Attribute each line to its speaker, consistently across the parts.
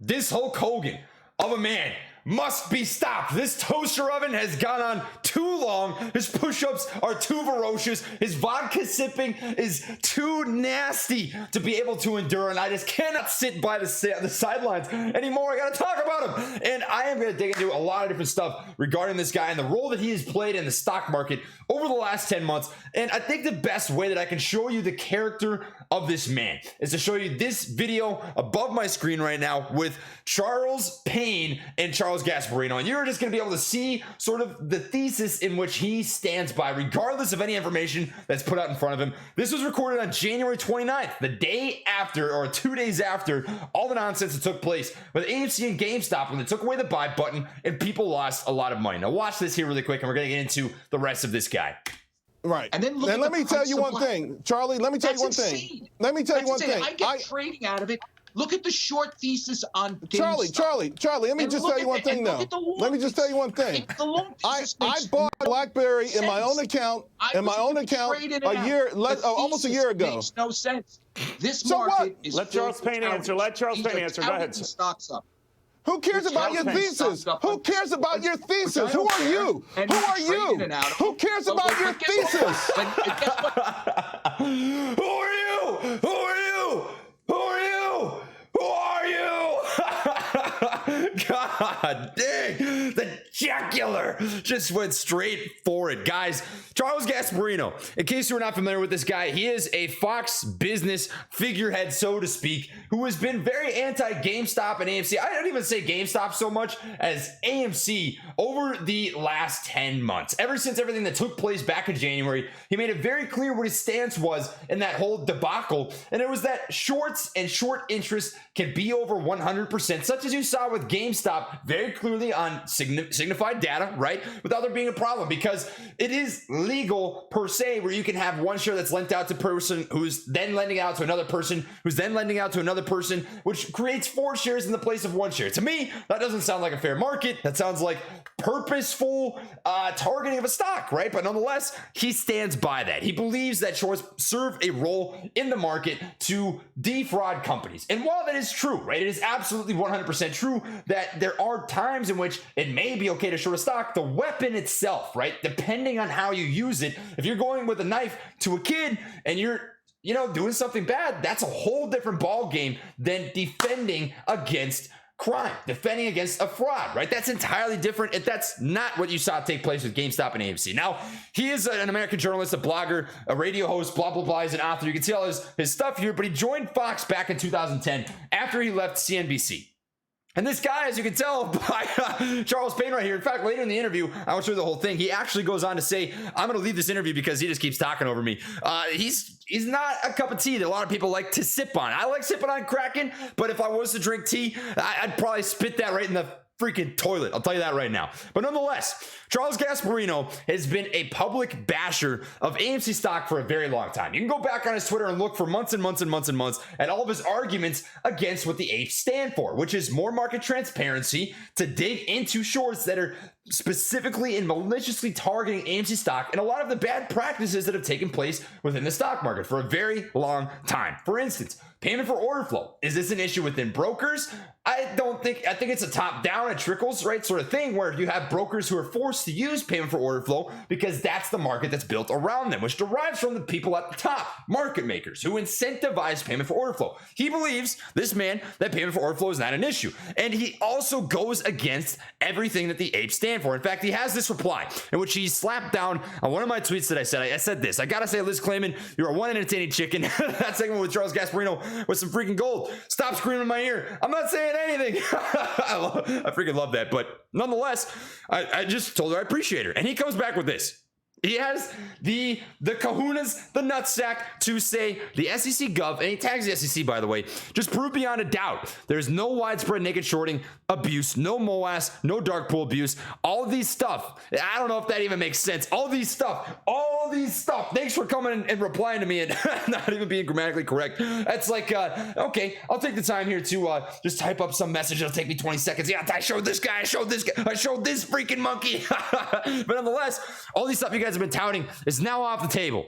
Speaker 1: this Hulk Hogan of a man must be stopped. This toaster oven has gone on too long. His push-ups are too ferocious. His vodka sipping is too nasty to be able to endure, and I just cannot sit by the sidelines anymore. I gotta talk about him, and I am gonna dig into a lot of different stuff regarding this guy and the role that he has played in the stock market over the last 10 months. And I think the best way that I can show you the character of this man is to show you this video above my screen right now with Charles Payne and Charles Gasparino, and you're just going to be able to see sort of the thesis in which he stands by, regardless of any information that's put out in front of him. This was recorded on January 29th, the day after, or 2 days after, all the nonsense that took place with AMC and GameStop when they took away the buy button and people lost a lot of money. Now watch this here really quick, and we're going to get into the rest of this guy.
Speaker 2: Right. And then let me tell you one thing, Charlie. Let me tell you one thing. Let me tell you one thing.
Speaker 3: I get trading out of it. Look at the short thesis on GameStop.
Speaker 2: Charlie, let me just tell you one thing now. Let me just tell you one thing. I bought BlackBerry in my own account, almost a year ago.
Speaker 3: Makes no sense. This market is
Speaker 4: Let Charles Payne answer. Let Charles Payne answer. Go ahead.
Speaker 3: Stocks up.
Speaker 2: Who cares about your thesis? Who cares about your thesis? Who are you? Who are you? Who cares about your thesis?
Speaker 1: Who are you? Who are you? Who are you? Who are you? God dang, the jugular just went straight for it. Guys, Charles Gasparino, in case you are not familiar with this guy, he is a Fox business figurehead, so to speak, who has been very anti-GameStop and AMC. I don't even say GameStop so much as AMC over the last 10 months. Ever since everything that took place back in January, he made it very clear what his stance was in that whole debacle, and it was that shorts and short interest can be over 100%, such as you saw with GameStop very clearly on signified data, right? Without there being a problem, because it is legal per se, where you can have one share that's lent out to a person who's then lending out to another person, who's then lending out to another person, which creates 4 shares in the place of 1 share. To me, that doesn't sound like a fair market. That sounds like purposeful targeting of a stock, right? But nonetheless, he stands by that. He believes that shorts serve a role in the market to defraud companies. And while that is true, right, it is absolutely 100% true that there are times in which it may be okay to short a stock. The weapon itself, right, depending on how you use it, if you're going with a knife to a kid and you're doing something bad, that's a whole different ball game than defending against crime, defending against a fraud, right? That's entirely different, and that's not what you saw take place with GameStop and AMC. Now, he is an American journalist, a blogger, a radio host, blah, blah, blah. He's an author. You can see all his stuff here, but he joined Fox back in 2010 after he left CNBC. And this guy, as you can tell by Charles Payne right here, in fact, later in the interview, I won't show you the whole thing. He actually goes on to say, I'm going to leave this interview because he just keeps talking over me. He's not a cup of tea that a lot of people like to sip on. I like sipping on Kraken, but if I was to drink tea, I'd probably spit that right in the freaking toilet. I'll tell you that right now. But nonetheless, Charles Gasparino has been a public basher of AMC stock for a very long time. You can go back on his Twitter and look for months and months and months and months at all of his arguments against what the apes stand for, which is more market transparency, to dig into shorts that are specifically and maliciously targeting AMC stock and a lot of the bad practices that have taken place within the stock market for a very long time. For instance, payment for order flow. Is this an issue within brokers? I think it's a top down, it trickles, right, sort of thing, where you have brokers who are forced to use payment for order flow because that's the market that's built around them, which derives from the people at the top, market makers, who incentivize payment for order flow. He believes, this man, that payment for order flow is not an issue. And he also goes against everything that the apes stand for. In fact, he has this reply in which he slapped down on one of my tweets that I said this. I gotta say, Liz Clayman, you're a one entertaining chicken. That segment with Charles Gasparino was some freaking gold. Stop screaming in my ear. I'm not saying anything. I freaking love that. But nonetheless, I just told her I appreciate her. And he comes back with this. He has the kahunas, the nutsack to say the SEC Gov, and he tags the SEC, by the way, just prove beyond a doubt there's no widespread naked shorting abuse, no MOAS, no dark pool abuse, all these stuff. I don't know if that even makes sense. All these stuff. Thanks for coming and replying to me and not even being grammatically correct. That's like, okay, I'll take the time here to just type up some message. It'll take me 20 seconds. Yeah, I showed this guy, I showed this guy, I showed this freaking monkey. But nonetheless, all these stuff you guys have been touting is now off the table.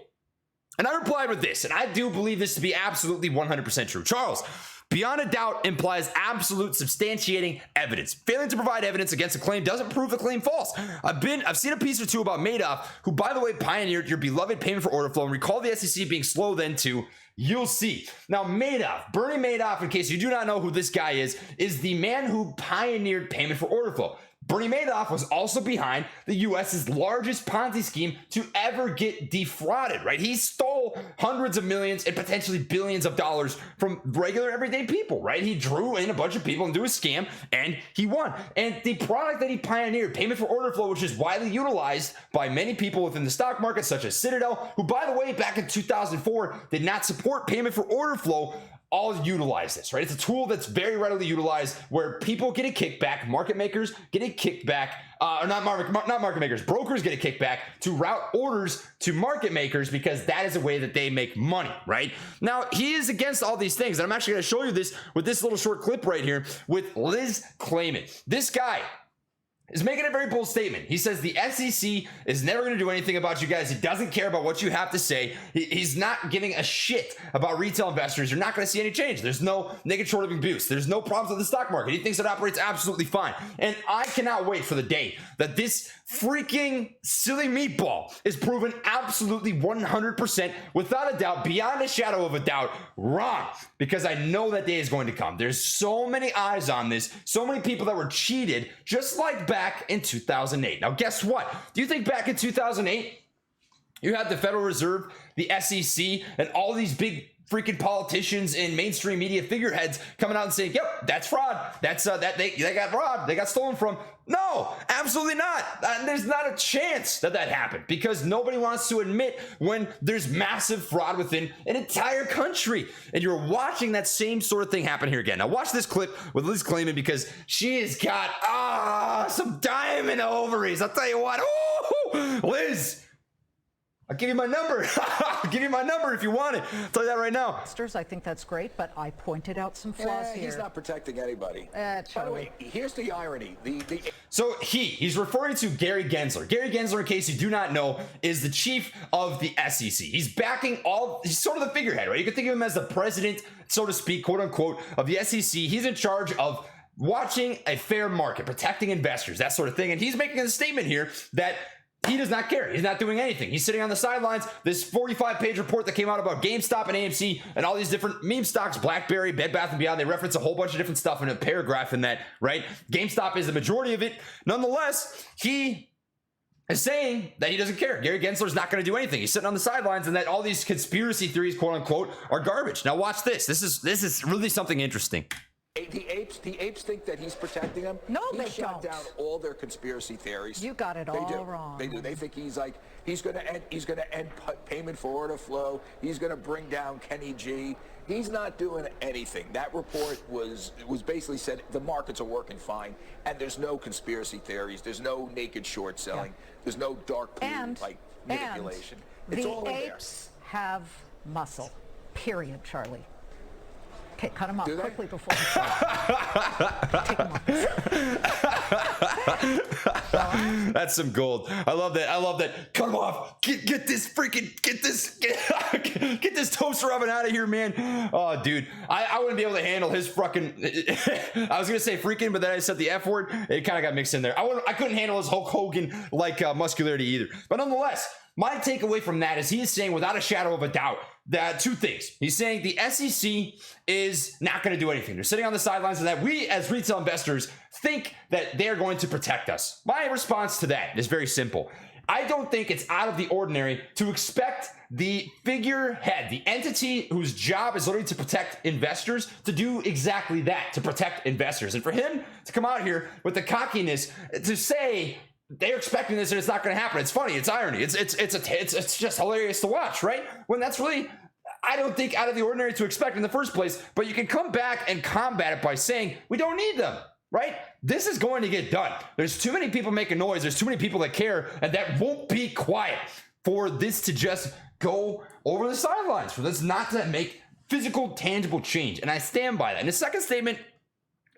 Speaker 1: And I replied with this, and I do believe this to be absolutely 100% true. Charles, Beyond a doubt implies absolute substantiating evidence. Failing to provide evidence against a claim doesn't prove the claim false. I've seen a piece or two about Madoff, who, by the way, pioneered your beloved payment for order flow, and recall the SEC being slow then too. You'll see. Now, Madoff, Bernie Madoff, in case you do not know who this guy is the man who pioneered payment for order flow. Bernie Madoff was also behind the U.S.'s largest Ponzi scheme to ever get defrauded, right? He stole hundreds of millions and potentially billions of dollars from regular everyday people, right? He drew in a bunch of people into a scam and he won. And the product that he pioneered, payment for order flow, which is widely utilized by many people within the stock market, such as Citadel, who, by the way, back in 2004 did not support payment for order flow, all utilize this, right? It's a tool that's very readily utilized where people get a kickback, market makers get a kickback, not market makers, brokers get a kickback to route orders to market makers because that is a way that they make money, right? Now, he is against all these things, and I'm actually going to show you this with this little short clip right here with Liz Claimant. This guy is making a very bold statement. He says the SEC is never going to do anything about you guys. He doesn't care about what you have to say. He's not giving a shit about retail investors. You're not going to see any change. There's no naked short of abuse. There's no problems with the stock market. He thinks it operates absolutely fine. And I cannot wait for the day that this freaking silly meatball is proven absolutely 100% without a doubt, beyond a shadow of a doubt, wrong. Because I know that day is going to come. There's so many eyes on this, so many people that were cheated, just like back in 2008. Now, guess what? Do you think back in 2008, you had the Federal Reserve, the SEC, and all these big freaking politicians and mainstream media figureheads coming out and saying, yep, that's fraud. That's they got robbed. They got stolen from. No, absolutely not. There's not a chance that happened because nobody wants to admit when there's massive fraud within an entire country. And you're watching that same sort of thing happen here again. Now watch this clip with Liz Claimant because she has got some diamond ovaries. I'll tell you what. Ooh, Liz, I'll give you my number. I'll give you my number if you want it. I'll tell you that right now.
Speaker 5: I think that's great, but I pointed out some flaws here.
Speaker 6: He's not protecting anybody. By the way, here's the irony.
Speaker 1: So he's referring to Gary Gensler. Gary Gensler, in case you do not know, is the chief of the SEC. He's backing he's sort of the figurehead, right? You can think of him as the president, so to speak, quote unquote, of the SEC. He's in charge of watching a fair market, protecting investors, that sort of thing. And he's making a statement here that he does not care. He's not doing anything. He's sitting on the sidelines. This 45-page report that came out about GameStop and AMC and all these different meme stocks, BlackBerry, Bed Bath & Beyond, they reference a whole bunch of different stuff in a paragraph in that, right? GameStop is the majority of it. Nonetheless, he is saying that he doesn't care. Gary Gensler's not going to do anything. He's sitting on the sidelines and that all these conspiracy theories, quote unquote, are garbage. Now watch this. This is really something interesting.
Speaker 6: The apes think that he's protecting them.
Speaker 5: No,
Speaker 6: he
Speaker 5: they
Speaker 6: shot
Speaker 5: don't.
Speaker 6: down all their conspiracy theories.
Speaker 5: You got it all wrong.
Speaker 6: They do. They think he's going to end payment for order flow. He's going to bring down Kenny G. He's not doing anything. That report was basically said the markets are working fine, and there's no conspiracy theories. There's no naked short selling. Yeah. There's no dark pool like manipulation. It's all in there.
Speaker 5: The apes have muscle. Period, Charlie. Okay, cut him off quickly before he take him off.
Speaker 1: That's some gold. I love that. I love that. Cut him off. Get this toaster oven out of here, man. Oh, dude. I wouldn't be able to handle his fucking I was gonna say freaking, but then I said the F word. It kind of got mixed in there. I couldn't handle his Hulk Hogan like muscularity either. But nonetheless, my takeaway from that is he is saying without a shadow of a doubt that two things. He's saying the SEC is not going to do anything. They're sitting on the sidelines and that we as retail investors think that they're going to protect us. My response to that is very simple. I don't think it's out of the ordinary to expect the figurehead, the entity whose job is literally to protect investors, to do exactly that, to protect investors. And for him to come out here with the cockiness to say they're expecting this and it's not going to happen. It's funny. It's irony. It's just hilarious to watch, right? When that's really, I don't think, out of the ordinary to expect in the first place. But you can come back and combat it by saying we don't need them, right? This is going to get done. There's too many people making noise. There's too many people that care, and that won't be quiet for this to just go over the sidelines, for this not to make physical, tangible change. And I stand by that. And the second statement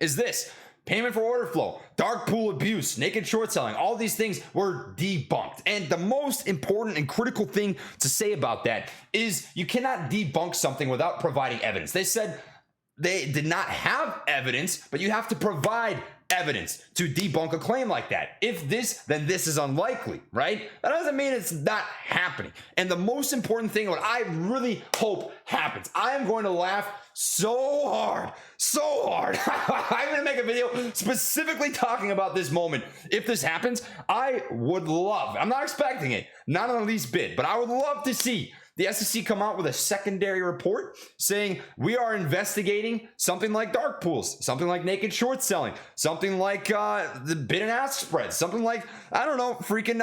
Speaker 1: is this. Payment for order flow, dark pool abuse, naked short selling, all these things were debunked. And the most important and critical thing to say about that is you cannot debunk something without providing evidence. They said they did not have evidence, but you have to provide evidence to debunk a claim like that. If this, then this is unlikely, right? That doesn't mean it's not happening. And the most important thing, what I really hope happens, I am going to laugh so hard. I'm going to make a video specifically talking about this moment. If this happens, I would love, I'm not expecting it, not in the least bit, but I would love to see the SEC come out with a secondary report saying we are investigating something like dark pools, something like naked short selling, something like the bid and ask spread, something like, I don't know, freaking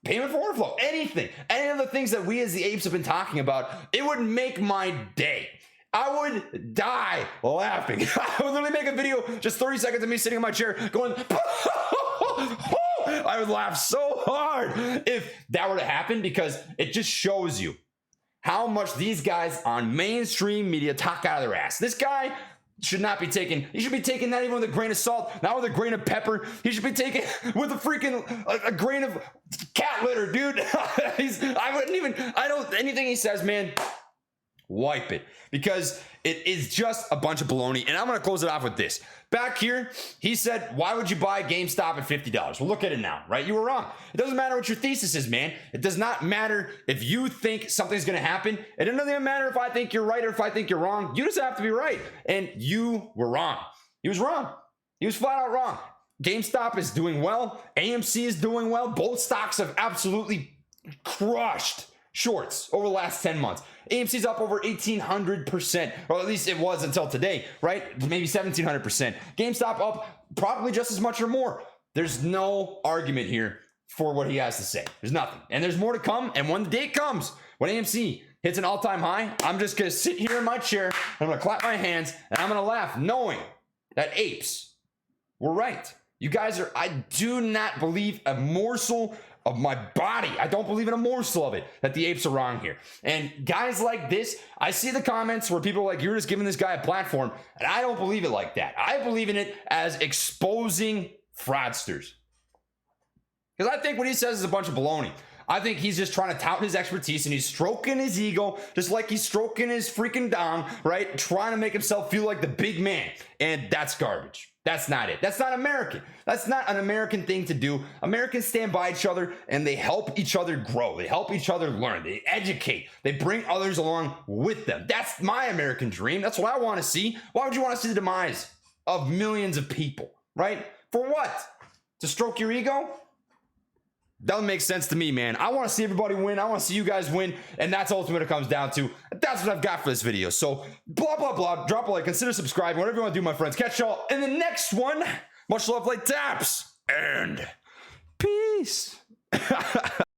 Speaker 1: payment for order flow, anything. Any of the things that we as the apes have been talking about, it would make my day. I would die laughing. I would literally make a video, just 30 seconds of me sitting in my chair going, I would laugh so hard if that were to happen, because it just shows you how much these guys on mainstream media talk out of their ass. This guy should not be taken. He should be taken not even with a grain of salt, not with a grain of pepper. He should be taken with a freaking a grain of cat litter, dude. Anything he says, man, wipe it, because it is just a bunch of baloney. And I'm going to close it off with this. Back here, he said, why would you buy GameStop at $50? Well, look at it now, right? You were wrong. It doesn't matter what your thesis is, man. It does not matter if you think something's going to happen. It doesn't even matter if I think you're right or if I think you're wrong. You just have to be right. And you were wrong. He was wrong. He was flat out wrong. GameStop is doing well. AMC is doing well. Both stocks have absolutely crushed shorts over the last 10 months. AMC's up over 1,800%, or at least it was until today, right? Maybe 1,700%. GameStop up probably just as much or more. There's no argument here for what he has to say. There's nothing. And there's more to come. And when the date comes, when AMC hits an all-time high, I'm just going to sit here in my chair, I'm going to clap my hands, and I'm going to laugh, knowing that apes were right. You guys are, I do not believe a morsel of my body. I don't believe in a morsel of it that the apes are wrong here. And guys like this, I see the comments where people are like, you're just giving this guy a platform. And I don't believe it like that. I believe in it as exposing fraudsters. Because I think what he says is a bunch of baloney. I think he's just trying to tout his expertise, and he's stroking his ego just like he's stroking his freaking dong, right? Trying to make himself feel like the big man. And that's garbage. That's not it. That's not American. That's not an American thing to do. Americans stand by each other and they help each other grow. They help each other learn. They educate. They bring others along with them. That's my American dream. That's what I want to see. Why would you want to see the demise of millions of people, right? For what? To stroke your ego? Doesn't make sense to me, man. I want to see everybody win. I want to see you guys win. And that's ultimately what it comes down to. That's what I've got for this video. So blah, blah, blah. Drop a like. Consider subscribing. Whatever you want to do, my friends. Catch y'all in the next one. Much love, like taps. And peace.